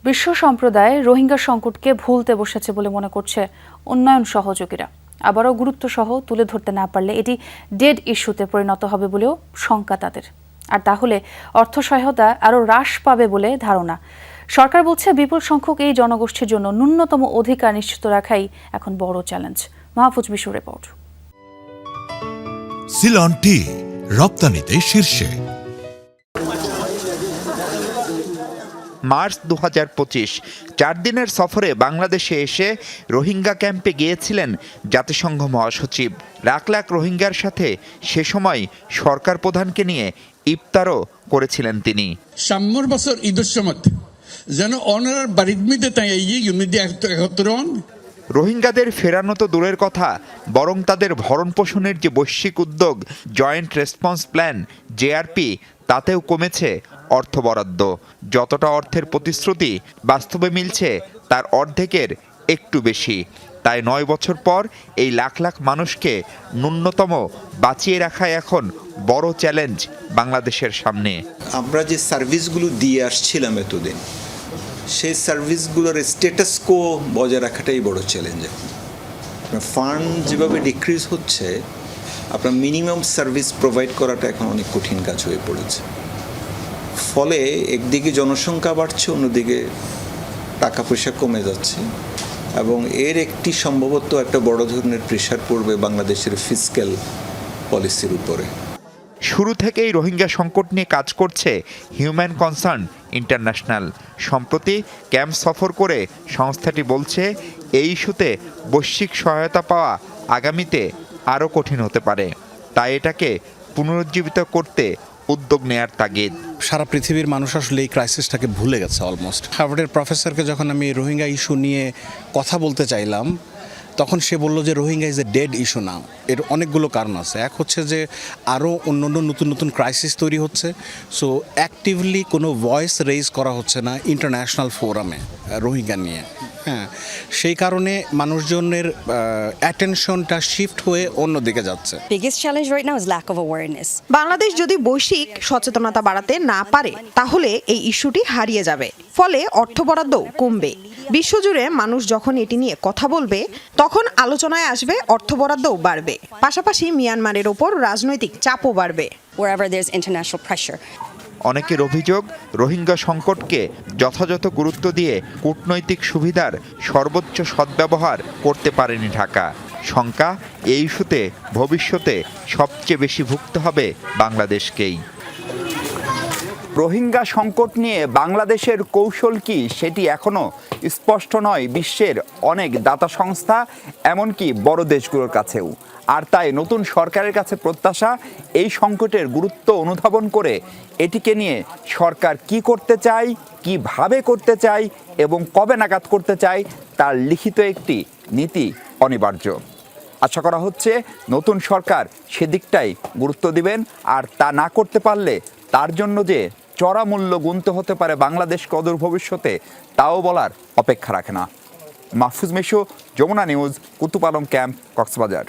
বিশ্ব সম্প্রদায় রোহিঙ্গা সংকটকে ভুলতে বসেছে বলে মনে করছে উন্নয়ন সহযোগীরা। আবারও গুরুত্ব সহ তুলে ধরতে না পারলে এটি ডেড ইস্যুতে পরিণত হবে বলেও শঙ্কা তাদের। আর তাহলে অর্থ সহায়তা আরও হ্রাস পাবে বলে ধারণা। সরকার বলছে বিপুল সংখ্যক এই জনগোষ্ঠীর জন্য ন্যূনতম অধিকার নিশ্চিত রাখাই এখন বড় চ্যালেঞ্জ। মাহফুজ বিশুর রিপোর্ট। সিলন টি রপ্তানিতে শীর্ষে। মার্চ 2025 4 দিনের সফরে বাংলাদেশে এসে রোহিঙ্গা ক্যাম্পে গিয়েছিলেন জাতিসংঘ মহাসচিব। লাখ লাখ রোহিঙ্গার সাথে সে সময় সরকার প্রধানকে নিয়ে ইফতারও করেছিলেন তিনি। সাম্যর বছর ঈদের সময় যেন অনার বাড়ির মধ্যে তাই রোহিঙ্গাদের ফেরানো তো দূরের কথা, বরং তাদের ভরণ পোষণের যে বৈশ্বিক উদ্যোগ জয়েন্ট রেসপন্স প্ল্যান জেআরপি, তাতেও কমেছে অর্থ বরাদ্দ। যতটা অর্থের প্রতিশ্রুতি বাস্তবে মিলছে তার অর্ধেকের একটু বেশি। তাই 9 বছর পর এই লাখ লাখ মানুষকে ন্যূনতম বাঁচিয়ে রাখাই এখন বড় চ্যালেঞ্জ বাংলাদেশের সামনে। আমরা যে সার্ভিসগুলো দিয়ে আসছিলাম এতদিন, সেই সার্ভিসগুলোর স্ট্যাটাস কো বজায় রাখাটাই বড় চ্যালেঞ্জ। আপনার ফান্ড যেভাবে ডিক্রিজ হচ্ছে, আপনার মিনিমাম সার্ভিস প্রোভাইড করাটা এখন অনেক কঠিন কাজ হয়ে পড়েছে। ফলে একদিকে জনসংখ্যা বাড়ছে, অন্যদিকে টাকা পয়সা কমে যাচ্ছে, এবং এর একটি সম্ভবত একটা বড় ধরনের প্রেশার পড়বে বাংলাদেশের ফিসক্যাল পলিসির উপরে। শুরু থেকেই রোহিঙ্গা সংকট নিয়ে কাজ করছে হিউম্যান কনসার্ন ইন্টারন্যাশনাল। সম্প্রতি ক্যাম্প সফর করে সংস্থাটি বলছে এই ইস্যুতে বৈশ্বিক সহায়তা পাওয়া আগামীতে আরও কঠিন হতে পারে। তাই এটাকে পুনরুজ্জীবিত করতে উদ্যোগ নেয়ার তাগিদ। সারা পৃথিবীর মানুষ আসলে এই ক্রাইসিসটাকে ভুলে গেছে অলমোস্ট। হার্ভার্ডের প্রফেসরকে যখন আমি রোহিঙ্গা ইস্যু নিয়ে কথা বলতে চাইলাম, তখন সে বলল যে Rohingya is a dead issue না। এর অনেকগুলো কারণ আছে। এক হচ্ছে যে আরও অন্য নতুন নতুন ক্রাইসিস তৈরি হচ্ছে, সো অ্যাক্টিভলি কোনো ভয়েস রেইজ করা হচ্ছে না ইন্টারন্যাশনাল ফোরামে রোহিঙ্গা নিয়ে। হ্যাঁ, সেই কারণে মানুষজনের অ্যাটেনশনটা শিফট হয়ে অন্যদিকে যাচ্ছে। Biggest challenge right now is lack of awareness. Bangladesh যদি বৈশ্বিক সচেতনতা বাড়াতে না পারে, তাহলে এই ইস্যুটি হারিয়ে যাবে। ফলে অর্থ বরাদ্দও কমবে। বিশ্বজুড়ে মানুষ যখন এটি নিয়ে কথা বলবে, তখন আলোচনায় আসবে অর্থ বরাদ্দও বাড়বে। পাশাপাশি মিয়ানমারের ওপর রাজনৈতিক চাপও বাড়বে। Wherever there's international pressure. অনেকের অভিযোগ, রোহিঙ্গা সংকটকে যথাযথ গুরুত্ব দিয়ে কূটনৈতিক সুবিধার সর্বোচ্চ সদ্ব্যবহার করতে পারেনি ঢাকা। শঙ্কা, এই ইস্যুতে ভবিষ্যতে সবচেয়ে বেশি ভুগতে হবে বাংলাদেশকেই। রোহিঙ্গা সংকট নিয়ে বাংলাদেশের কৌশল কি, সেটি এখনও স্পষ্ট নয় বিশ্বের অনেক দাতা সংস্থা, এমনকি বড় দেশগুলোর কাছেও। আর তাই নতুন সরকারের কাছে প্রত্যাশা, এই সংকটের গুরুত্ব অনুধাবন করে এটিকে নিয়ে সরকার কি করতে চায়, কিভাবে করতে চায় এবং কবে নাগাদ করতে চায়, তার লিখিত একটি নীতি অনিবার্য। আশা করা হচ্ছে নতুন সরকার সেদিকটাই গুরুত্ব দিবেন। আর তা না করতে পারলে তার জন্য যে চড়া মূল্য গুনতে হতে পারে বাংলাদেশকে অদূর ভবিষ্যতে, তাও বলার অপেক্ষা রাখে না। Mahfuz Mishu, Jamuna news, Kutupalong camp, Cox's Bazar.